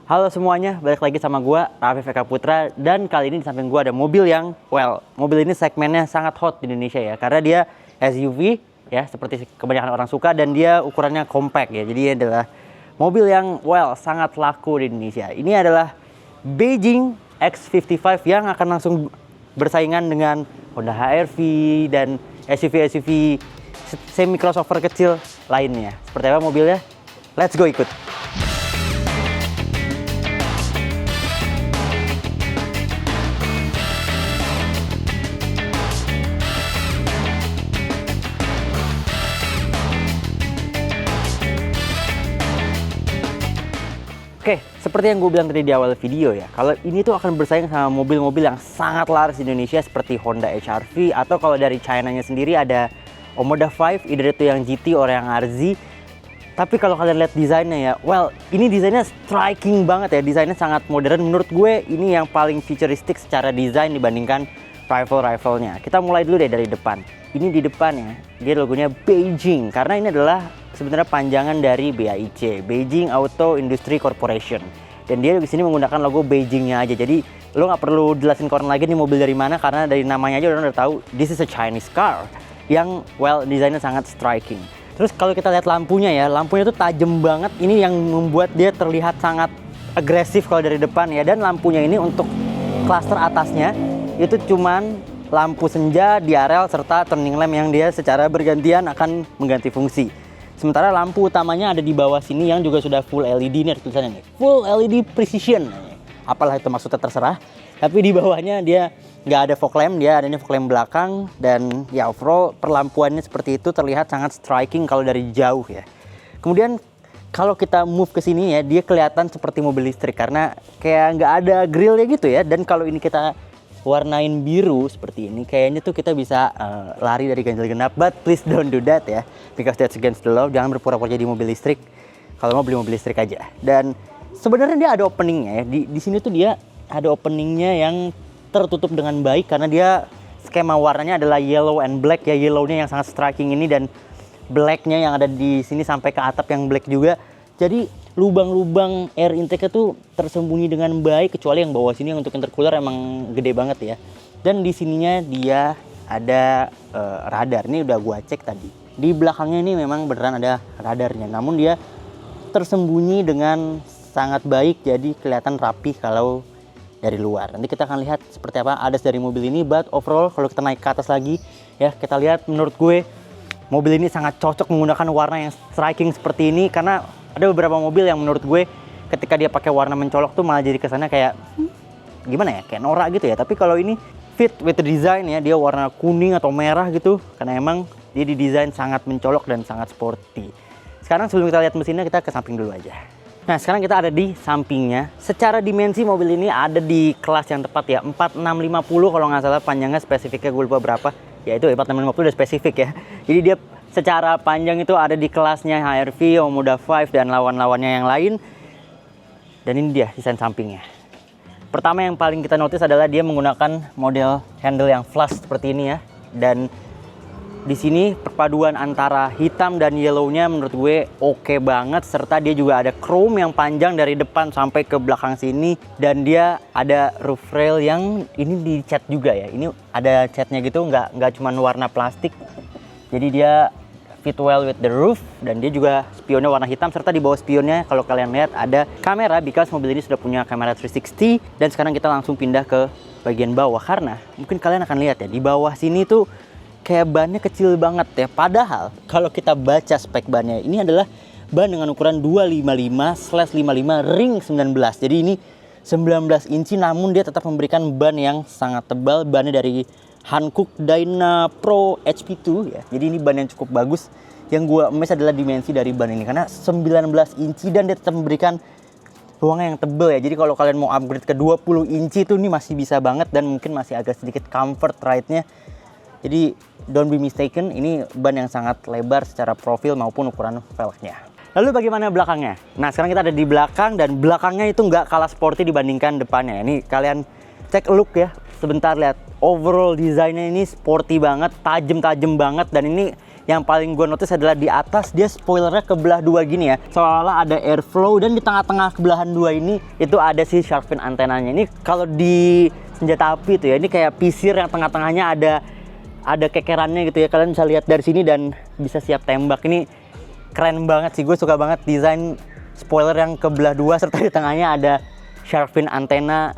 Halo semuanya, balik lagi sama gua Raffi Eka Putra. Dan kali ini di samping gua ada mobil yang, mobil ini segmennya sangat hot di Indonesia ya. Karena dia SUV ya, seperti kebanyakan orang suka. Dan dia ukurannya compact ya. Jadi ini adalah mobil yang, sangat laku di Indonesia. Ini adalah Beijing X55 yang akan langsung bersaingan dengan Honda HR-V dan SUV-SUV semi crossover kecil lainnya. Seperti apa mobilnya? Let's go ikut. Oke, seperti yang gue bilang tadi di awal video ya, kalau ini tuh akan bersaing sama mobil-mobil yang sangat laris di Indonesia seperti Honda HR-V, atau kalau dari China-nya sendiri ada Omoda 5, either itu yang GT atau yang RZ. Tapi kalau kalian lihat desainnya ya, ini desainnya striking banget ya, desainnya sangat modern. Menurut gue ini yang paling futuristik secara desain dibandingkan rival-rivalnya. Kita mulai dulu deh dari depan. Ini di depannya, dia logonya Beijing, karena ini adalah sebenarnya panjangan dari BAIC, Beijing Auto Industry Corporation. Dan dia di sini menggunakan logo Beijingnya aja. Jadi lo nggak perlu jelasin ke orang lagi nih mobil dari mana, karena dari namanya aja orang udah tahu this is a Chinese car yang desainnya sangat striking. Terus kalau kita lihat lampunya ya, lampunya tuh tajam banget. Ini yang membuat dia terlihat sangat agresif kalau dari depan ya. Dan lampunya ini untuk klaster atasnya itu cuman lampu senja, diarel, serta turning lamp yang dia secara bergantian akan mengganti fungsi. Sementara lampu utamanya ada di bawah sini yang juga sudah full LED. Ini ada tulisannya nih, full LED precision. Apalah itu maksudnya terserah. Tapi di bawahnya dia nggak ada fog lamp, dia adanya fog lamp belakang. Dan ya overall perlampuannya seperti itu terlihat sangat striking kalau dari jauh ya. Kemudian kalau kita move ke sini ya, dia kelihatan seperti mobil listrik karena kayak nggak ada grillnya gitu ya. Dan kalau ini kita warnain biru seperti ini, kayaknya tuh kita bisa lari dari ganjil genap. But please don't do that ya, because that's against the law. Jangan berpura-pura jadi mobil listrik. Kalau mau beli mobil listrik aja. Dan sebenarnya dia ada openingnya ya. Di sini tuh dia ada openingnya yang tertutup dengan baik karena dia skema warnanya adalah yellow and black ya. Yellownya yang sangat striking ini dan blacknya yang ada di sini sampai ke atap yang black juga. Jadi lubang-lubang air intake tuh tersembunyi dengan baik, kecuali yang bawah sini yang untuk intercooler emang gede banget ya. Dan di sininya dia ada radar. Ini udah gua cek tadi. Di belakangnya ini memang beneran ada radarnya, namun dia tersembunyi dengan sangat baik, jadi kelihatan rapi kalau dari luar. Nanti kita akan lihat seperti apa adas dari mobil ini. But overall kalau kita naik ke atas lagi ya, kita lihat menurut gue mobil ini sangat cocok menggunakan warna yang striking seperti ini, karena ada beberapa mobil yang menurut gue ketika dia pakai warna mencolok tuh malah jadi kesannya kayak gimana ya, kayak norak gitu ya. Tapi kalau ini fit with the design ya, dia warna kuning atau merah gitu karena emang dia didesain sangat mencolok dan sangat sporty. Sekarang sebelum kita lihat mesinnya, kita ke samping dulu aja. Nah sekarang kita ada di sampingnya. Secara dimensi mobil ini ada di kelas yang tepat ya, 4650 kalau nggak salah panjangnya, spesifiknya gue lupa berapa. Ya itu 4650 udah spesifik ya. Jadi dia secara panjang itu ada di kelasnya HR-V, Omoda 5 dan lawan-lawannya yang lain. Dan ini dia desain sampingnya. Pertama yang paling kita notice adalah dia menggunakan model handle yang flush seperti ini ya. Dan di sini perpaduan antara hitam dan yellow-nya menurut gue oke banget, serta dia juga ada chrome yang panjang dari depan sampai ke belakang sini. Dan dia ada roof rail yang ini dicat juga ya. Ini ada catnya gitu, nggak cuma warna plastik. Jadi dia fit well with the roof, dan dia juga spionnya warna hitam, serta di bawah spionnya kalau kalian lihat ada kamera, because mobil ini sudah punya kamera 360. Dan sekarang kita langsung pindah ke bagian bawah, karena mungkin kalian akan lihat ya, di bawah sini tuh kayak bannya kecil banget ya. Padahal kalau kita baca spek bannya, ini adalah ban dengan ukuran 255/55 ring 19. Jadi ini 19 inci, namun dia tetap memberikan ban yang sangat tebal. Bannya dari Hankook Dyna Pro HP2 ya. Jadi ini ban yang cukup bagus. Yang gue amazed adalah dimensi dari ban ini, karena 19 inci dan dia tetap memberikan ruangan yang tebal ya. Jadi kalau kalian mau upgrade ke 20 inci itu ini masih bisa banget, dan mungkin masih agak sedikit comfort ride-nya. Jadi don't be mistaken, ini ban yang sangat lebar secara profil maupun ukuran velgnya. Lalu bagaimana belakangnya? Nah sekarang kita ada di belakang, dan belakangnya itu nggak kalah sporty dibandingkan depannya. Ini kalian cek look ya, sebentar lihat. Overall desainnya ini sporty banget, tajam banget, dan ini yang paling gue notice adalah di atas dia spoilernya kebelah dua gini ya, seolah-olah ada airflow, dan di tengah-tengah kebelahan dua ini itu ada si shark fin antenanya. Ini kalau di senjata api itu ya, ini kayak pisir yang tengah-tengahnya ada kekerannya gitu ya, kalian bisa lihat dari sini dan bisa siap tembak. Ini keren banget sih, gue suka banget desain spoiler yang kebelah dua serta di tengahnya ada shark fin antena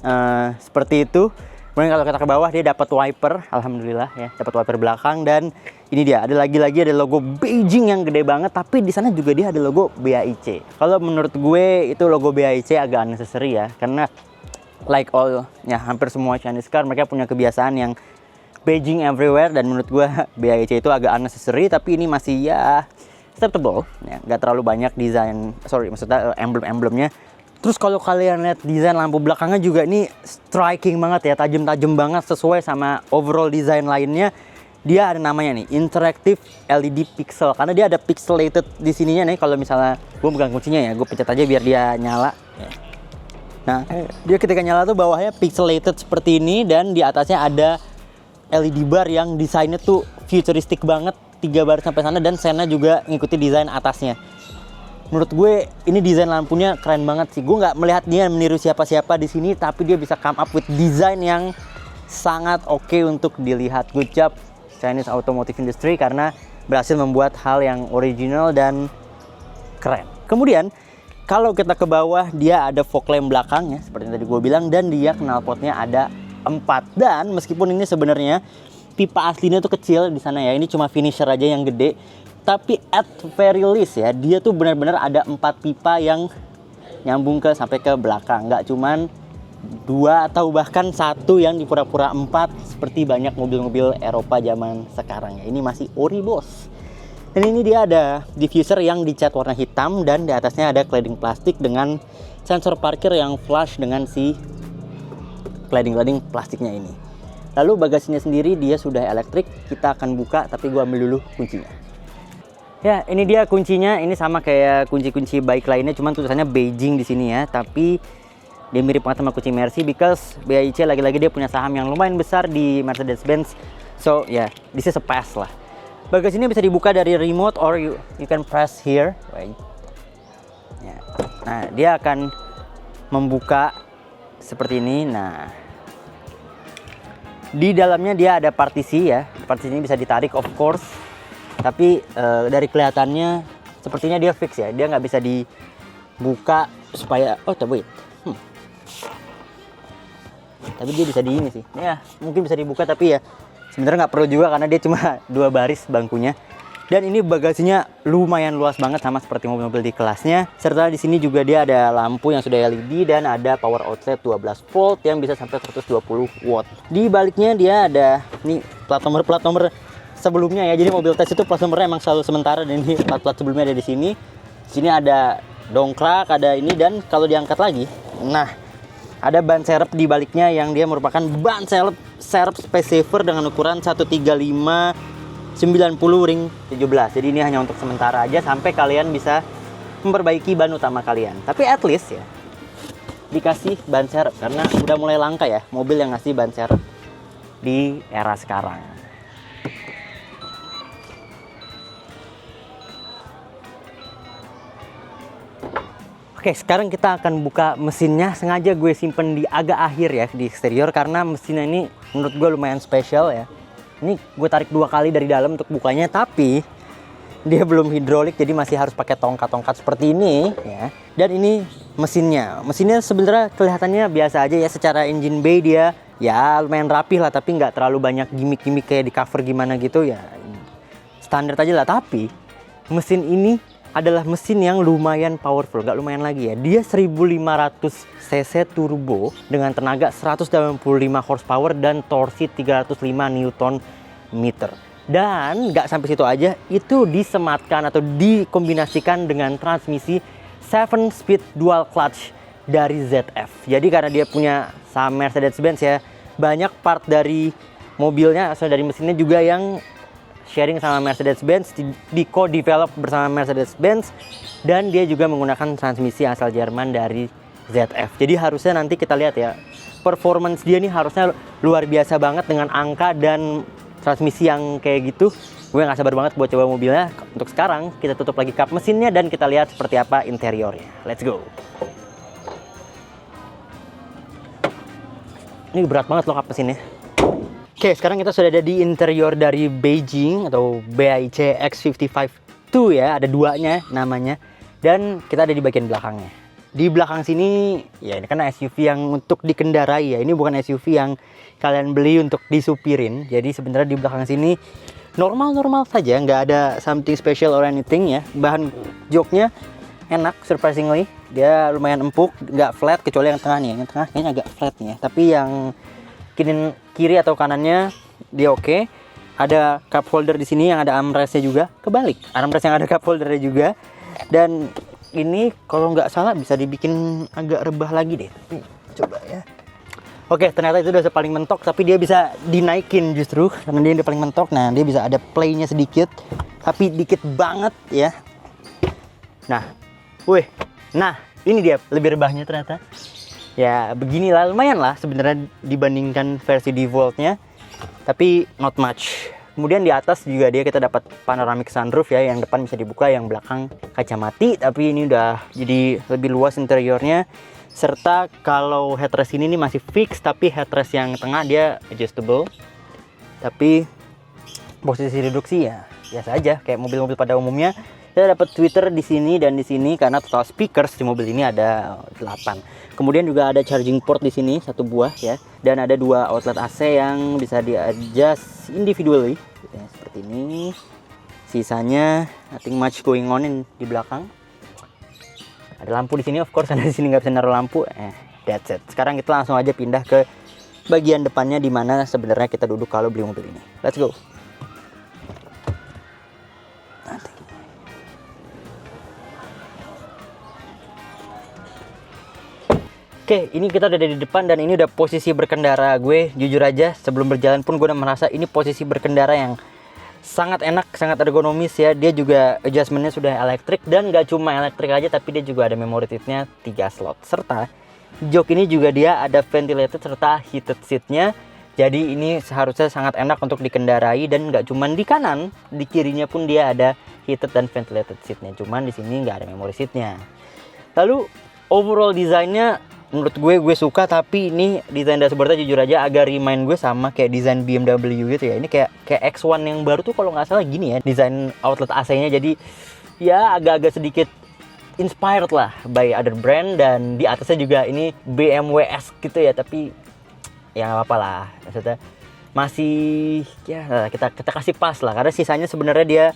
seperti itu. Kemudian kalau kita ke bawah dia dapat wiper, alhamdulillah ya, dapat wiper belakang, dan ini dia ada lagi-lagi ada logo Beijing yang gede banget, tapi di sana juga dia ada logo BAIC. Kalau menurut gue itu logo BAIC agak unnecessary ya, karena like all ya hampir semua Chinese car mereka punya kebiasaan yang Beijing everywhere, dan menurut gue BAIC itu agak unnecessary, tapi ini masih ya acceptable ya, nggak terlalu banyak maksudnya emblem-emblemnya. Terus kalau kalian lihat desain lampu belakangnya juga ini striking banget ya, tajam-tajam banget sesuai sama overall desain lainnya. Dia ada namanya nih, Interactive LED Pixel, karena dia ada pixelated di sininya nih. Kalau misalnya gue pegang kuncinya ya, gue pencet aja biar dia nyala. Nah, dia ketika nyala tuh bawahnya pixelated seperti ini, dan di atasnya ada LED bar yang desainnya tuh futuristik banget, 3 baris sampai sana, dan sennya juga ngikuti desain atasnya. Menurut gue ini desain lampunya keren banget sih. Gue nggak melihat dia meniru siapa-siapa di sini, tapi dia bisa come up with desain yang sangat oke untuk dilihat. Good job Chinese automotive industry karena berhasil membuat hal yang original dan keren. Kemudian kalau kita ke bawah dia ada fog lamp belakangnya seperti yang tadi gue bilang, dan dia knalpotnya ada 4. Dan meskipun ini sebenarnya pipa aslinya tuh kecil di sana ya, ini cuma finisher aja yang gede. Tapi at very least ya, dia tuh benar-benar ada 4 pipa yang nyambung sampai ke belakang. Nggak cuman 2 atau bahkan 1 yang dipura-pura 4 seperti banyak mobil-mobil Eropa zaman sekarang ya. Ini masih ori bos. Dan ini dia ada diffuser yang dicat warna hitam, dan di atasnya ada cladding plastik dengan sensor parkir yang flush dengan si cladding plastiknya ini. Lalu bagasinya sendiri dia sudah elektrik. Kita akan buka, tapi gua ambil dulu kuncinya. Ya, ini dia kuncinya. Ini sama kayak kunci-kunci baik lainnya, cuman tulisannya Beijing di sini ya. Tapi dia mirip banget sama kunci Mercy, because BAIC lagi-lagi dia punya saham yang lumayan besar di Mercedes-Benz. So, yeah, this is a pass lah. Bagasi ini bisa dibuka dari remote, or you can press here. Wait. Ya. Nah, dia akan membuka seperti ini. Nah, di dalamnya dia ada partisi ya. Partisi ini bisa ditarik of course. Tapi dari kelihatannya sepertinya dia fix ya. Dia nggak bisa dibuka supaya wait. Tapi dia bisa di ini sih. Ya, mungkin bisa dibuka, tapi ya sebenarnya nggak perlu juga karena dia cuma 2 baris bangkunya. Dan ini bagasinya lumayan luas banget sama seperti mobil-mobil di kelasnya. Serta di sini juga dia ada lampu yang sudah LED dan ada power outlet 12 volt yang bisa sampai 120 watt. Di baliknya dia ada nih plat nomor sebelumnya ya. Jadi mobil tes itu plat nomornya emang selalu sementara, dan ini plat sebelumnya ada di sini. Di sini ada dongkrak, ada ini, dan kalau diangkat lagi, nah ada ban serep di baliknya yang dia merupakan ban serep space saver dengan ukuran 135/90 ring 17. Jadi ini hanya untuk sementara aja sampai kalian bisa memperbaiki ban utama kalian. Tapi at least ya dikasih ban serep, karena udah mulai langka ya mobil yang ngasih ban serep di era sekarang. Oke, sekarang kita akan buka mesinnya. Sengaja gue simpen di agak akhir ya di eksterior, karena mesinnya ini menurut gue lumayan spesial ya. Ini gue tarik 2 kali dari dalam untuk bukanya, tapi dia belum hidrolik, jadi masih harus pakai tongkat-tongkat seperti ini ya. Dan ini mesinnya sebenarnya kelihatannya biasa aja ya. Secara engine bay dia ya lumayan rapih lah, tapi nggak terlalu banyak gimmick-gimmick kayak di cover gimana gitu ya. Standar aja lah. Tapi mesin ini adalah mesin yang lumayan powerful, nggak lumayan lagi ya. Dia 1500 cc turbo dengan tenaga 185 horsepower dan torsi 305 Nm. Dan nggak sampai situ aja, itu disematkan atau dikombinasikan dengan transmisi 7-speed dual clutch dari ZF. Jadi karena dia punya sama Mercedes-Benz ya, banyak part dari mobilnya atau dari mesinnya juga yang sharing sama Mercedes-Benz, di co-develop bersama Mercedes-Benz, dan dia juga menggunakan transmisi asal Jerman dari ZF. Jadi harusnya nanti kita lihat ya, performance dia nih harusnya luar biasa banget dengan angka dan transmisi yang kayak gitu. Gue nggak sabar banget buat coba mobilnya. Untuk sekarang kita tutup lagi kap mesinnya dan kita lihat seperti apa interiornya. Let's go. Ini berat banget loh kap mesinnya. Oke, sekarang kita sudah ada di interior dari Beijing atau BAIC X55 ya. Ada duanya namanya. Dan kita ada di bagian belakangnya. Di belakang sini, ya ini kan SUV yang untuk dikendarai ya. Ini bukan SUV yang kalian beli untuk disupirin. Jadi sebenarnya di belakang sini normal-normal saja, nggak ada something special or anything ya. Bahan joknya enak, surprisingly. Dia lumayan empuk, nggak flat kecuali yang tengah nih. Yang tengah kayaknya agak flat nih ya. Tapi yang kiri atau kanannya dia oke. Ada cup holder di sini yang ada armrestnya juga. Kebalik, armrest yang ada cup holdernya juga. Dan ini kalau nggak salah bisa dibikin agak rebah lagi deh. Coba ya. Oke, ternyata itu udah paling mentok, tapi dia bisa dinaikin justru karena dia udah paling mentok. Nah, dia bisa ada playnya sedikit, tapi dikit banget ya. Nah, nah ini dia lebih rebahnya ternyata. Ya beginilah, lumayan lah sebenarnya dibandingkan versi defaultnya, tapi not much. Kemudian di atas juga kita dapat panoramic sunroof ya, yang depan bisa dibuka, yang belakang kaca mati, tapi ini udah jadi lebih luas interiornya. Serta kalau headrest ini nih masih fix, tapi headrest yang tengah dia adjustable. Tapi posisi reduksi ya biasa aja kayak mobil-mobil pada umumnya. Kita dapat tweeter di sini dan di sini karena total speakers di mobil ini ada 8. Kemudian juga ada charging port di sini 1 buah ya, dan ada 2 outlet AC yang bisa di-adjust individually ya, seperti ini. Sisanya nothing much going on di belakang. Ada lampu di sini, of course, karena di sini nggak bisa naruh lampu. That's it. Sekarang kita langsung aja pindah ke bagian depannya di mana sebenarnya kita duduk kalau beli mobil ini. Let's go. Oke, ini kita udah di depan dan ini udah posisi berkendara gue. Jujur aja, sebelum berjalan pun gue udah merasa ini posisi berkendara yang sangat enak, sangat ergonomis ya. Dia juga adjustmentnya sudah elektrik, dan gak cuma elektrik aja, tapi dia juga ada memory seatnya 3 slot. Serta jok ini juga dia ada ventilated serta heated seatnya. Jadi ini seharusnya sangat enak untuk dikendarai, dan gak cuma di kanan, di kirinya pun dia ada heated dan ventilated seatnya. Cuman di sini nggak ada memory seatnya. Lalu overall desainnya menurut gue suka, tapi ini desain dashboardnya jujur aja agak remind gue sama kayak desain BMW gitu ya. Ini kayak X1 yang baru tuh kalau nggak salah gini ya, desain outlet AC-nya. Jadi ya agak-agak sedikit inspired lah by other brand, dan di atasnya juga ini BMW-esque gitu ya. Tapi ya nggak apa-apa lah, maksudnya masih ya kita kasih pas lah, karena sisanya sebenarnya dia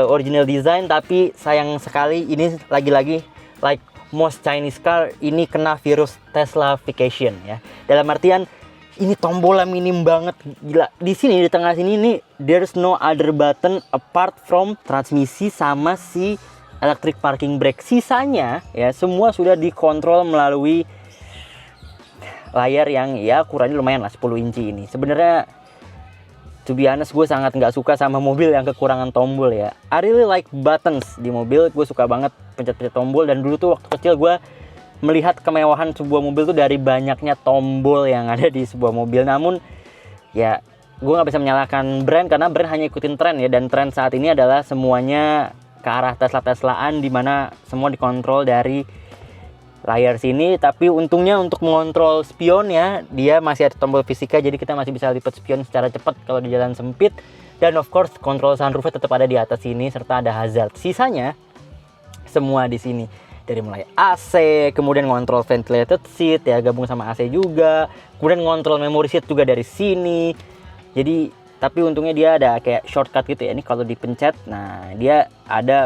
original design. Tapi sayang sekali ini lagi-lagi like most Chinese car ini kena virus Teslafication ya. Dalam artian ini tombolnya minim banget, gila. Di sini di tengah sini nih there's no other button apart from transmisi sama si electric parking brake. Sisanya ya semua sudah dikontrol melalui layar yang ya ukurannya lumayan lah, 10 inci ini. Sebenarnya to be honest, gue sangat nggak suka sama mobil yang kekurangan tombol ya. I really like buttons di mobil. Gue suka banget pencet-pencet tombol. Dan dulu tuh waktu kecil gue melihat kemewahan sebuah mobil tuh dari banyaknya tombol yang ada di sebuah mobil. Namun ya gue nggak bisa menyalahkan brand, karena brand hanya ikutin tren ya. Dan tren saat ini adalah semuanya ke arah Tesla-Teslaan, dimana semua dikontrol dari layar sini. Tapi untungnya untuk mengontrol spion ya, dia masih ada tombol fisika, jadi kita masih bisa lipat spion secara cepat kalau di jalan sempit. Dan of course kontrol sunroofnya tetap ada di atas sini, serta ada hazard. Sisanya semua di sini, dari mulai AC, kemudian ngontrol ventilated seat ya, gabung sama AC juga, kemudian ngontrol memory seat juga dari sini. Jadi tapi untungnya dia ada kayak shortcut gitu ya. Ini kalau dipencet, nah dia ada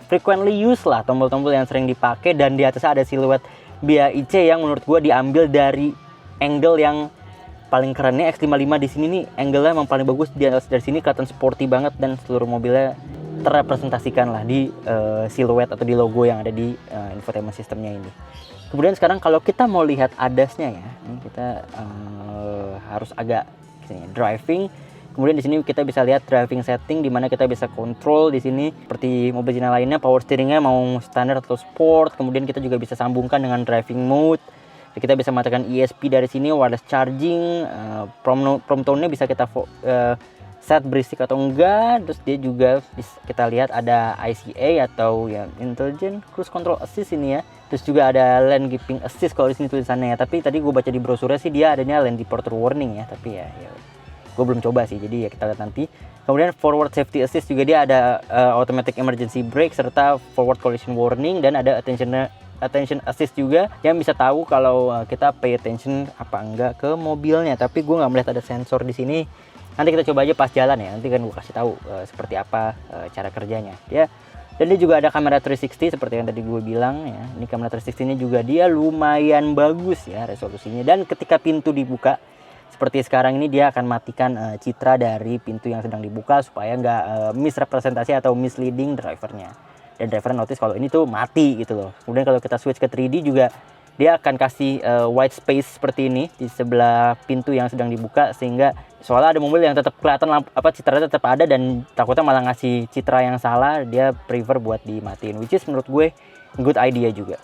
frequently use lah, tombol-tombol yang sering dipakai. Dan di atasnya ada siluet BAIC yang menurut gue diambil dari angle yang paling kerennya. X55 di sini nih angle-nya emang paling bagus. Dari sini kelihatan sporty banget, dan seluruh mobilnya terrepresentasikan lah di siluet atau di logo yang ada di infotainment systemnya ini. Kemudian sekarang kalau kita mau lihat ADAS-nya ya, ini kita harus agak kesini, driving. Kemudian di sini kita bisa lihat driving setting, di mana kita bisa kontrol di sini seperti mobil Cina lainnya, power steeringnya mau standar atau sport. Kemudian kita juga bisa sambungkan dengan driving mode. Kita bisa matikan ESP dari sini, wireless charging, prompt tone-nya bisa kita set berisik atau enggak. Terus dia juga kita lihat ada ICA atau ya Intelligent Cruise Control Assist ini ya. Terus juga ada Lane Keeping Assist kalau di sini tulisannya ya. Tapi tadi gue baca di brosurnya sih dia adanya Lane Departure Warning ya. Tapi ya gue belum coba sih, jadi ya kita lihat nanti. Kemudian Forward Safety Assist juga dia ada Automatic Emergency Brake serta Forward Collision Warning, dan ada Attention Assist juga yang bisa tahu kalau kita pay attention apa enggak ke mobilnya. Tapi gue nggak melihat ada sensor di sini. Nanti kita coba aja pas jalan ya. Nanti kan gue kasih tahu seperti apa cara kerjanya ya. Dan dia juga ada kamera 360 seperti yang tadi gue bilang ya. Ini kamera 360 nya juga dia lumayan bagus ya resolusinya. Dan ketika pintu dibuka seperti sekarang ini, dia akan matikan citra dari pintu yang sedang dibuka supaya nggak misrepresentasi atau misleading drivernya. Dan driver notice kalau ini tuh mati gitu loh. Kemudian kalau kita switch ke 3D juga dia akan kasih white space seperti ini di sebelah pintu yang sedang dibuka, sehingga soalnya ada mobil yang tetap kelihatan citranya tetap ada dan takutnya malah ngasih citra yang salah, dia prefer buat dimatiin, which is menurut gue good idea juga.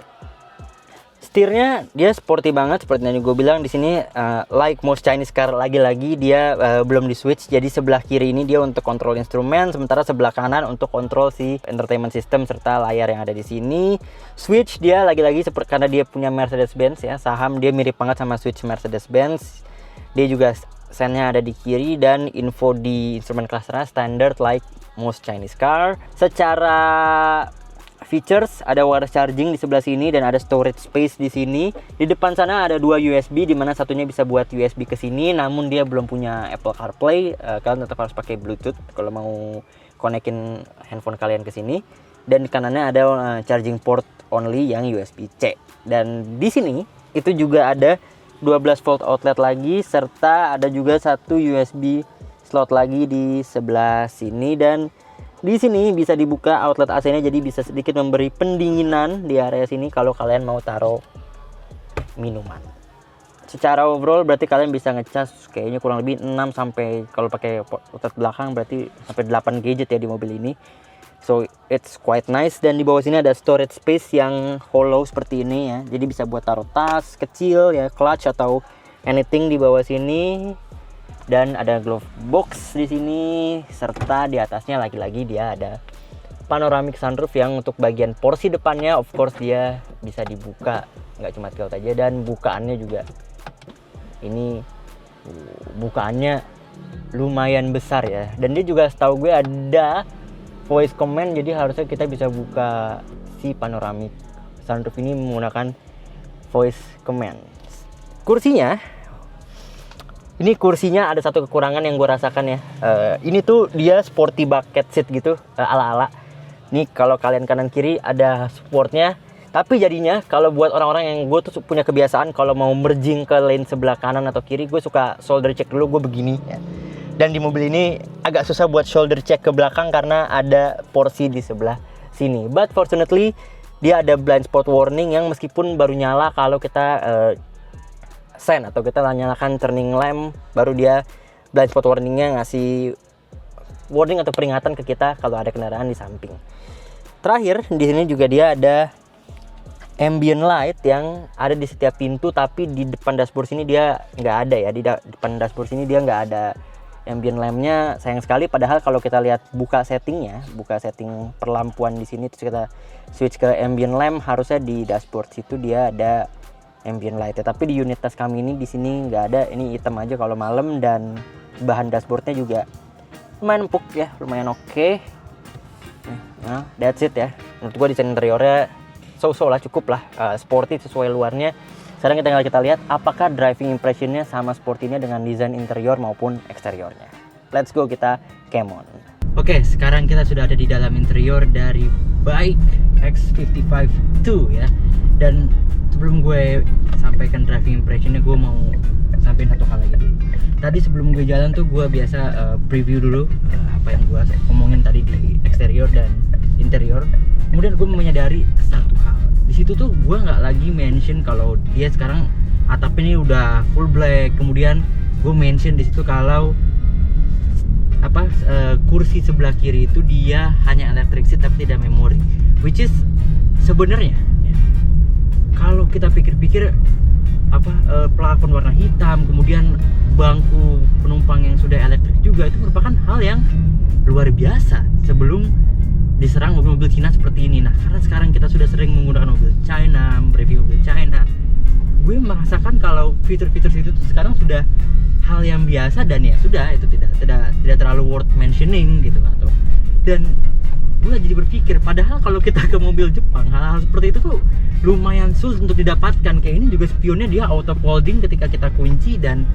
Setirnya dia sporty banget seperti yang gue bilang di sini, like most Chinese car, lagi-lagi dia belum di switch. Jadi sebelah kiri ini dia untuk kontrol instrumen, sementara sebelah kanan untuk kontrol si entertainment system serta layar yang ada di sini. Switch dia lagi-lagi karena dia punya Mercedes-Benz ya, saham dia mirip banget sama switch Mercedes-Benz. Dia juga sennya ada di kiri dan info di instrumen clusternya standard like most Chinese car. Secara features ada wireless charging di sebelah sini dan ada storage space di sini. Di depan sana ada 2 USB di mana satunya bisa buat USB ke sini, namun dia belum punya Apple CarPlay. Kalian tetap harus pakai Bluetooth kalau mau konekin handphone kalian ke sini. Dan di kanannya ada charging port only yang USB-C. Dan di sini itu juga ada 12 volt outlet lagi serta ada juga satu USB slot lagi di sebelah sini, dan di sini bisa dibuka outlet AC-nya, jadi bisa sedikit memberi pendinginan di area sini kalau kalian mau taruh minuman. Secara overall berarti kalian bisa ngecas kayaknya kurang lebih 6 sampai kalau pakai outlet belakang berarti sampai 8 gadget ya di mobil ini. So it's quite nice. Dan di bawah sini ada storage space yang hollow seperti ini ya. Jadi bisa buat taruh tas kecil ya, clutch atau anything di bawah sini. Dan ada glove box di sini serta di atasnya lagi-lagi dia ada panoramic sunroof yang untuk bagian porsi depannya of course dia bisa dibuka, nggak cuma tilt aja, dan bukaannya juga ini bukaannya lumayan besar ya. Dan dia juga setahu gue ada voice command, jadi harusnya kita bisa buka si panoramic sunroof ini menggunakan voice command. Kursinya ada satu kekurangan yang gue rasakan ya. Ini tuh dia sporty bucket seat gitu, ala-ala. Nih kalau kalian kanan kiri ada supportnya. Tapi jadinya kalau buat orang-orang yang gue tuh punya kebiasaan kalau mau merging ke lane sebelah kanan atau kiri, gue suka shoulder check dulu, gue begini ya. Dan di mobil ini agak susah buat shoulder check ke belakang karena ada porsi di sebelah sini. But fortunately dia ada blind spot warning yang meskipun baru nyala kalau kita sen atau kita nyalakan turning lamp, baru dia blind spot warningnya ngasih warning atau peringatan ke kita kalau ada kendaraan di samping. Terakhir di sini juga dia ada ambient light yang ada di setiap pintu, tapi di depan dashboard sini dia nggak ada ya. Di depan dashboard sini dia nggak ada ambient lampnya, sayang sekali. Padahal kalau kita lihat buka setting perlampuan di sini terus kita switch ke ambient lamp, harusnya di dashboard situ dia ada ambient light ya. Tapi di unit tas kami ini di sini nggak ada, ini hitam aja kalau malam. Dan bahan dashboardnya juga lumayan empuk ya, lumayan oke. Nah, that's it ya. Menurut gua desain interiornya so-so lah, cukup lah, sporty sesuai luarnya. Sekarang kita lihat apakah driving impressionnya sama sportinya dengan desain interior maupun eksteriornya. Let's go, kita cam on. Oke, sekarang kita sudah ada di dalam interior dari Bike X55 2 ya. Dan sebelum gue sampaikan driving impressionnya, gue mau sampaikan satu hal lagi dulu. Tadi sebelum gue jalan tuh gue biasa preview dulu apa yang gue omongin tadi di eksterior dan interior. Kemudian gue menyadari satu hal. Di situ tuh gue nggak lagi mention kalau dia sekarang atap ini udah full black. Kemudian gue mention di situ kalau kursi sebelah kiri itu dia hanya electric seat tapi tidak memori. Which is sebenarnya ya, kalau kita pikir-pikir plafon warna hitam, kemudian bangku penumpang yang sudah elektrik juga, itu merupakan hal yang luar biasa sebelum diserang mobil-mobil Cina seperti ini. Nah, karena sekarang kita sudah sering menggunakan mobil China, mereview mobil China, gue merasakan kalau fitur-fitur itu tuh sekarang sudah hal yang biasa, dan ya sudah, itu tidak terlalu worth mentioning gitu. Dan gue jadi berpikir, padahal kalau kita ke mobil Jepang, hal-hal seperti itu tuh lumayan sulit untuk didapatkan. Kayak ini juga spionnya dia auto folding ketika kita kunci, dan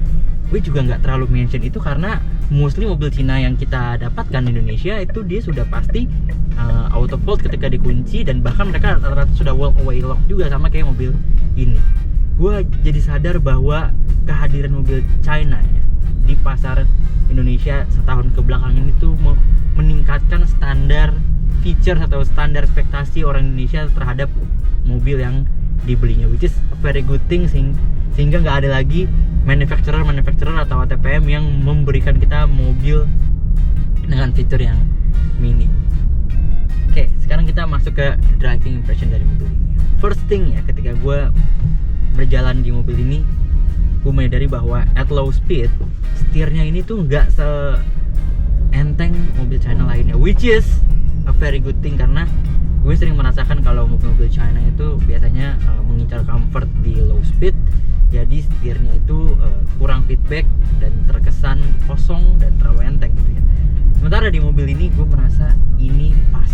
gue juga nggak terlalu mention itu karena mostly mobil Cina yang kita dapatkan di Indonesia itu dia sudah pasti auto fold ketika dikunci, dan bahkan mereka rata-rata sudah walk away lock juga, sama kayak mobil ini. Gue jadi sadar bahwa kehadiran mobil China ya di pasar Indonesia setahun kebelakang ini tuh meningkatkan standar feature atau standar ekspektasi orang Indonesia terhadap mobil yang dibelinya, which is a very good thing, sehingga nggak ada lagi manufacturer atau ATPM yang memberikan kita mobil dengan fitur yang minim. Oke, sekarang kita masuk ke driving impression dari mobil ini. First thing ya, ketika gue berjalan di mobil ini, gue menyadari bahwa at low speed setirnya ini tuh nggak seenteng mobil China lainnya, which is a very good thing, karena gue sering merasakan kalau mobil-mobil China itu biasanya mengincar comfort di low speed, jadi setirnya itu kurang feedback dan terkesan kosong dan terlalu enteng gitu ya. Sementara di mobil ini gue merasa ini pas,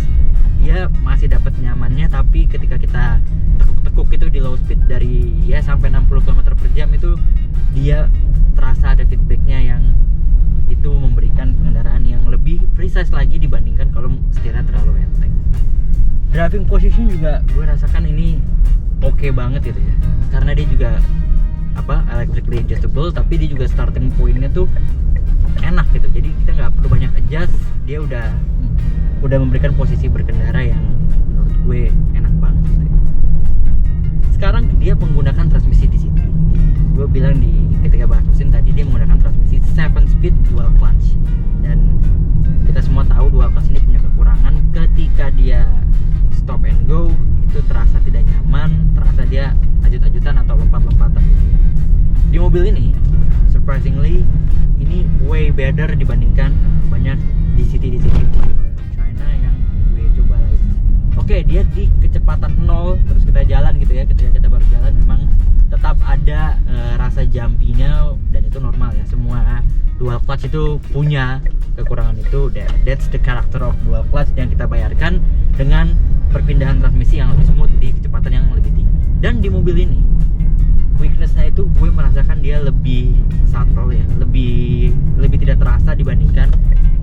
dia masih dapat nyamannya, tapi ketika kita tekuk-tekuk itu di low speed dari ya sampai 60 km per jam itu dia terasa ada feedbacknya yang itu memberikan pengendaraan yang lebih precise lagi dibandingkan kalau setirnya terlalu enteng. Driving position juga gue rasakan ini oke banget gitu ya, karena dia juga electrically adjustable, tapi dia juga starting pointnya tuh enak gitu, jadi kita nggak perlu banyak adjust, dia udah memberikan posisi berkendara yang menurut gue enak banget gitu ya. Sekarang dia menggunakan transmisi di sini, gue bilang ketika bahas mesin tadi, dia menggunakan transmisi 7-speed dual clutch, dan kita semua tahu dual clutch ini punya kekurangan ketika dia stop and go itu terasa tidak nyaman, terasa dia ajut-ajutan atau lompat-lompatan gitu ya. Di mobil ini surprisingly ini way better dibandingkan banyak DCT China yang gue coba lagi. Oke, dia di kecepatan 0 terus kita jalan gitu ya, ketika kita baru jalan memang tetap ada rasa jumpy-nya, dan itu normal ya, semua dual clutch itu punya kekurangan itu. That's the character of dual clutch yang kita bayarkan dengan perpindahan transmisi yang lebih smooth di kecepatan yang lebih tinggi. Dan di mobil ini weakness-nya itu gue merasakan dia lebih subtle ya, lebih tidak terasa dibandingkan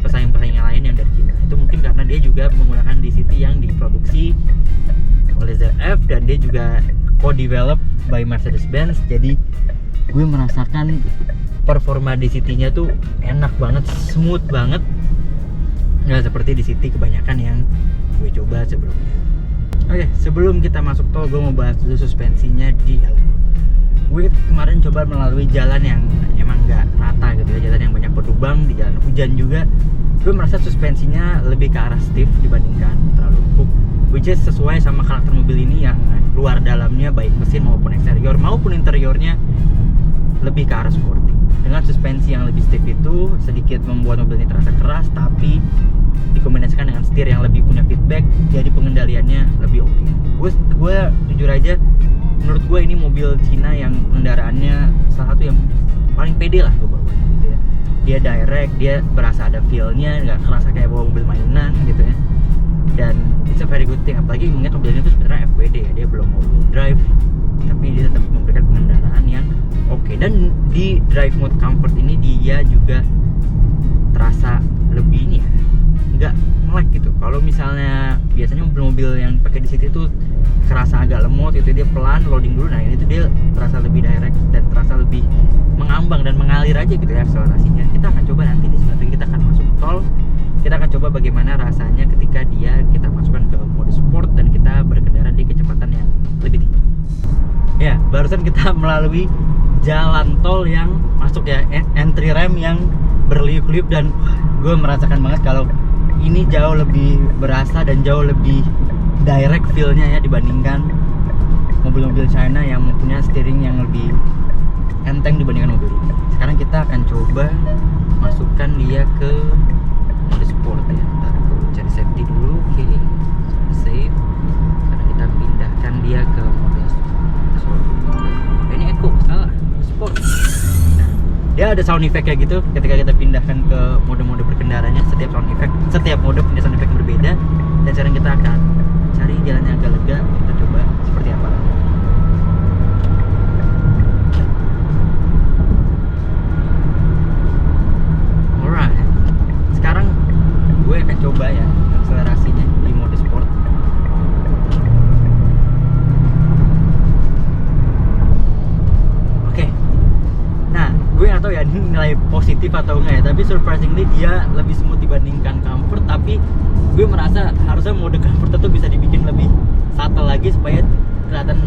pesaing-pesaing yang lain yang dari Cina. Itu mungkin karena dia juga menggunakan DCT yang diproduksi oleh ZF, dan dia juga co-developed by Mercedes-Benz. Jadi gue merasakan performa DCT-nya tuh enak banget, smooth banget, nggak seperti DCT kebanyakan yang gue coba sebelumnya. Oke, sebelum kita masuk tol, gue mau bahas dulu suspensinya di jalan. Gue kemarin coba melalui jalan yang emang nggak rata gitu ya, jalan yang banyak berlubang, di jalan hujan juga. Gue merasa suspensinya lebih ke arah stiff dibandingkan terlalu empuk, which is sesuai sama karakter mobil ini yang luar dalamnya baik mesin maupun eksterior maupun interiornya lebih ke arah sporty. Dengan suspensi yang lebih stiff itu sedikit membuat mobil ini terasa keras, tapi dikombinasikan dengan setir yang lebih punya feedback, jadi pengendaliannya lebih oke. Gue jujur aja, menurut gue ini mobil Cina yang pendaraannya salah satu yang paling pede lah gue bawa gitu ya. Dia direct, dia berasa ada feel-nya, nggak kerasa kayak bawa mobil mainan gitu ya. Dan it's a very good thing, apalagi mengingat mobil ini tuh sebenarnya FWD ya, dia belum all-wheel drive, tapi dia tetap memberikan pengendaraan yang oke. Dan di drive mode comfort ini dia juga terasa lebih ini ya, nggak nge-lag gitu. Kalau misalnya biasanya mobil-mobil yang pakai di situ tuh kerasa agak lemot, itu dia pelan loading dulu, nah ini tuh dia terasa lebih direct dan terasa lebih mengambang dan mengalir aja gitu ya akselerasinya. Kita akan coba nanti nih, sebenarnya kita akan masuk tol, kita akan coba bagaimana rasanya ketika kita masukkan ke mode sport dan kita berkendara di kecepatan yang lebih tinggi. Ya, barusan kita melalui jalan tol yang masuk ya, entry ramp yang berliuk-liuk, dan gue merasakan banget kalau ini jauh lebih berasa dan jauh lebih direct feel-nya ya dibandingkan mobil-mobil China yang punya steering yang lebih enteng dibandingkan mobil ini. Sekarang kita akan coba masukkan dia ke mode sport ya. Ntar aku cari safety dulu. Oke, save. Sekarang kita pindahkan dia ke mode sport. Ini eco, salah, sport. Nah, dia ada sound effect kayak gitu ketika kita pindahkan ke mode-mode berkendaranya. Setiap mode punya sound effect berbeda. Dan sekarang kita akan cari jalan yang agak lega. Kita coba seperti apa. Alright, sekarang gue akan coba ya akselerasinya di mode sport. Oke. Nah, gue nggak tahu ya ini nilai positif atau enggak ya, tapi surprisingly dia lebih smooth dibandingkan comfort. Tapi gue merasa harusnya mode comfort itu bisa dibikin lebih subtle lagi supaya kelihatan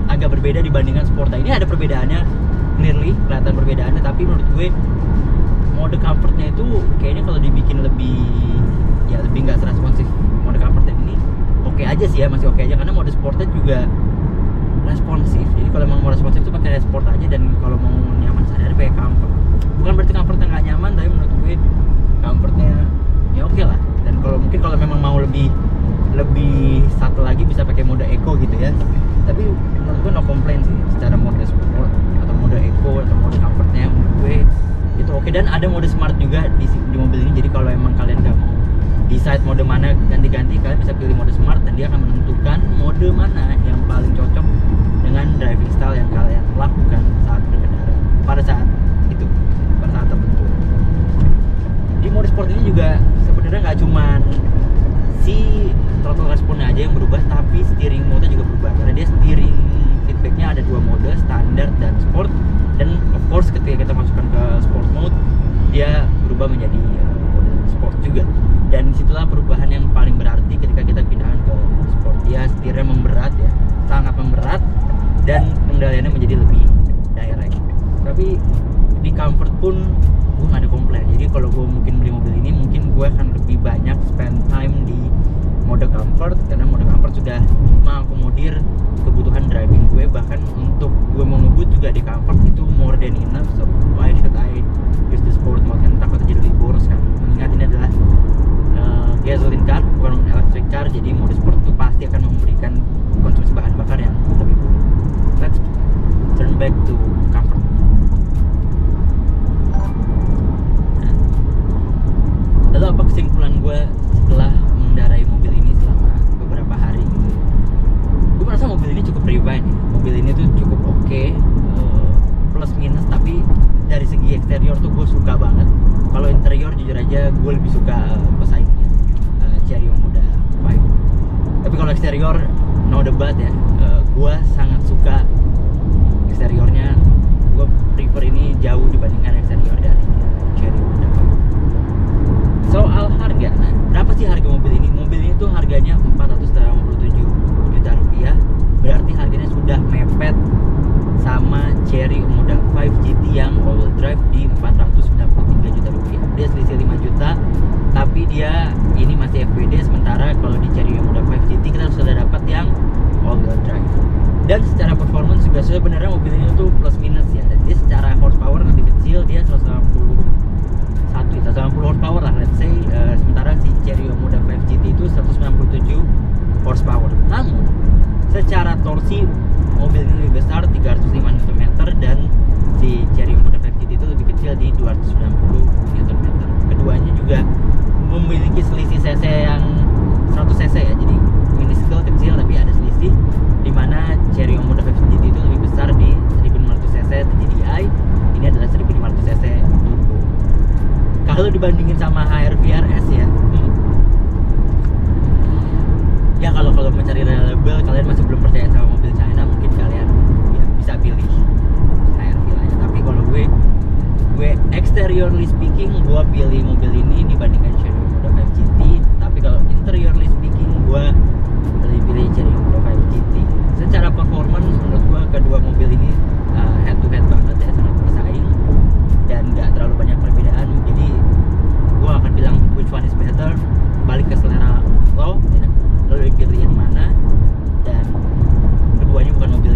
agak berbeda dibandingkan sport. Nah, ini ada perbedaannya, clearly kelihatan perbedaannya, tapi menurut gue mode comfortnya itu kayaknya kalau dibikin lebih nggak seresponsif mode comfort yang ini oke aja sih ya, masih oke aja, karena mode sportnya juga responsif. Jadi kalau mau responsif itu pakai sport aja, dan kalau mau nyaman sehari-hari pakai comfort. Bukan berarti comfortnya nggak nyaman, tapi menurut gue comfortnya ya oke lah. Dan kalau memang mau lebih satu lagi bisa pakai mode eco gitu ya. Tapi menurut gue no complaint sih secara mode sport atau mode eco atau mode comfortnya, menurut gue itu oke. Dan ada mode smart juga di mobil ini. Jadi kalau emang kalian nggak mau decide mode mana ganti-ganti, kalian bisa pilih mode smart dan dia akan menentukan mode mana yang paling cocok dengan driving style yang kalian lakukan saat berkendara pada saat tertentu. Di mode sport ini juga sebenarnya nggak cuman si throttle responnya aja yang berubah, tapi steering mode juga berubah, karena dia steering feedbacknya ada dua mode, standar dan sport. Dan of course ketika kita masukkan ke sport mode, dia berubah menjadi mode sport juga. Dan disitulah perubahan yang paling berarti ketika kita pindahkan ke sport. Dia setirnya memberat ya, sangat memberat, dan pengendaliannya menjadi lebih direct. Tapi di comfort pun gue gak ada komplain. Jadi kalau gue mungkin beli mobil ini, mungkin gue akan lebih banyak spend time di mode comfort, karena mode comfort sudah mengakomodir kebutuhan driving gue. Bahkan untuk gue mau ngebut juga di comfort itu more than enough. So why should I use the sport mode? Kan takut jadi lebih boros kan. Mengingat ini adalah gasoline car, bukan electric car. Jadi mode sport itu pasti akan memberikan konsumsi bahan bakar yang lebih buruk. Let's turn back to comfort. Lalu apa kesimpulan gue setelah mengendarai mobil ini selama beberapa hari gitu? Gue merasa mobil ini cukup refined ya. Mobil ini tuh cukup oke, plus minus. Tapi dari segi eksterior tuh gue suka banget. Kalau interior jujur aja gue lebih suka pesaingnya, Chery Omoda 5. Tapi kalau eksterior no debat ya, gue sangat suka eksteriornya. Gue prefer ini jauh dibandingkan eksterior dari Chery Omoda 5. Soal harga, nah berapa sih harga mobil ini? Mobil ini tuh harganya 487 juta rupiah. Berarti harganya sudah mepet sama Chery Omoda 5 GT yang all-wheel drive di 493 juta rupiah. Dia selisih 5 juta, tapi dia ini masih FWD. Sementara kalau di Chery Omoda 5 GT kita sudah dapat yang all-wheel drive. Dan secara performance juga sebenarnya mobil ini tuh plus minus ya. Dan dia secara horsepower lebih kecil, dia 180 horsepower lah let's say. Sementara si Chery Omoda 5 GT itu 197 horsepower. Namun secara torsi mobil ini lebih besar, 305 Nm, dan si Chery Omoda 5 GT itu lebih kecil di 290 Nm. Keduanya juga memiliki selisih cc yang 100 cc ya, jadi minuscule kecil tapi ada selisih, dimana Chery Omoda 5 GT itu lebih besar di 1500 cc TDI, ini adalah 1500 cc turbo. Kalau dibandingin sama HR-V RS ya, ya kalau mencari reliable, kalian masih belum percaya sama mobil China, mungkin kalian ya bisa pilih HR-V aja. Tapi kalau gue exteriorly speaking, gue pilih mobil ini dibandingkan Chery Omoda 5 GT. Tapi kalau interiorly speaking, gue lebih pilih Chery Omoda 5 GT. Secara performance menurut gue kedua mobil ini head to head banget ya, sangat bersaing dan nggak terlalu banyak perbedaan. Jadi gue akan bilang which one is better, balik ke selera lo, lo pilih yang mana. Dan keduanya bukan mobil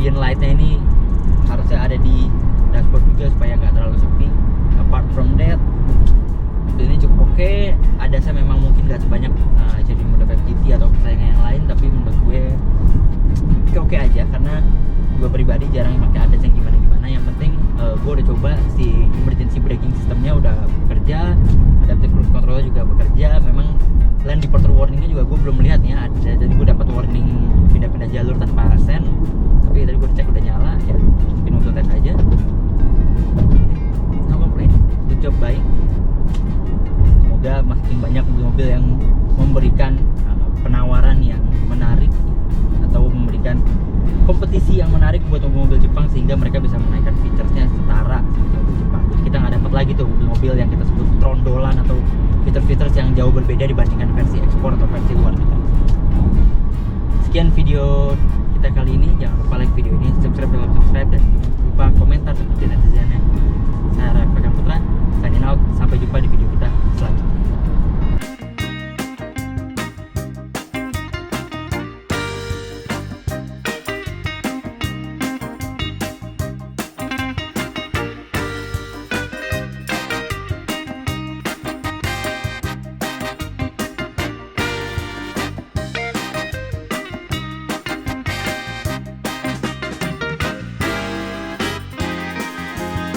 ambient lightnya ini harusnya ada di dashboard juga supaya nggak terlalu sepi. Apart from that, mobil ini cukup oke. ADAS-nya memang mungkin nggak sebanyak jadi Moda 5 GT atau pesaingnya yang lain, tapi menurut gue oke aja karena gue pribadi jarang pakai ADAS yang gimana-gimana. Yang penting gue udah coba si emergency braking systemnya udah bekerja, adaptive cruise control juga bekerja. Memang lane departure warningnya juga gue belum melihat ya ada, jadi gue dapat warning pindah-pindah jalur tanpa sen, tapi tadi gue cek udah nyala ya, mungkin untuk tes aja. No complaint, good job, baik. Semoga makin banyak mobil-mobil yang memberikan penawaran yang menarik atau memberikan kompetisi yang menarik buat mobil-mobil Jepang sehingga mereka bisa menaikkan featuresnya setara seperti mobil Jepang. Jadi kita nggak dapat lagi tuh mobil-mobil yang kita sebut trondolan atau fitur-fitur yang jauh berbeda dibandingkan versi ekspor atau versi luar negeri. Sekian video kita kali ini. Jangan lupa like video ini, subscribe dan subscribe, dan jangan lupa komentar seperti netizennya. Saya Rafa Putra, signing out. Sampai